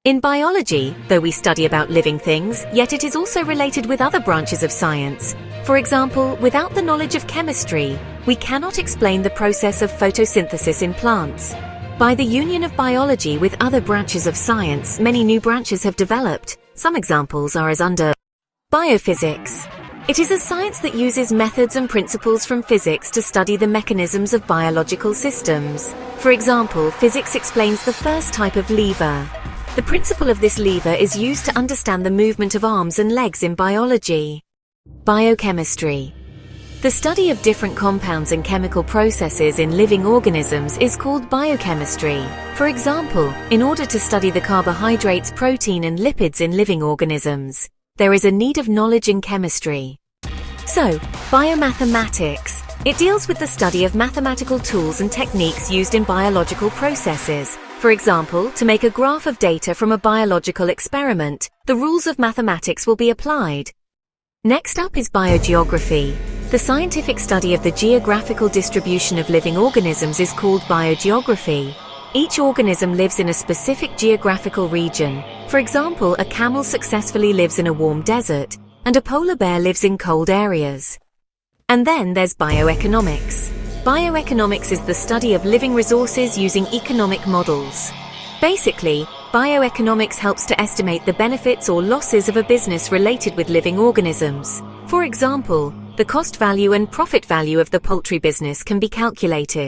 In biology, though we study about living things, yet it is also related with other branches of science. For example, without the knowledge of chemistry, we cannot explain the process of photosynthesis in plants. By the union of biology with other branches of science, many new branches have developed. Some examples are as under: Biophysics. It is a science that uses methods and principles from physics to study the mechanisms of biological systems. For example, physics explains the first type of lever. The principle of this lever is used to understand the movement of arms and legs in biology. Biochemistry. The study of different compounds and chemical processes in living organisms is called biochemistry. For example, in order to study the carbohydrates, protein, and lipids in living organisms, there is a need of knowledge in chemistry. So, biomathematics. It deals with the study of mathematical tools and techniques used in biological processes. For example, to make a graph of data from a biological experiment, the rules of mathematics will be applied. Next up is biogeography. The scientific study of the geographical distribution of living organisms is called biogeography. Each organism lives in a specific geographical region. For example, a camel successfully lives in a warm desert, and a polar bear lives in cold areas. And then there's bioeconomics. Bioeconomics is the study of living resources using economic models. Basically, bioeconomics helps to estimate the benefits or losses of a business related with living organisms. For example, the cost value and profit value of the poultry business can be calculated.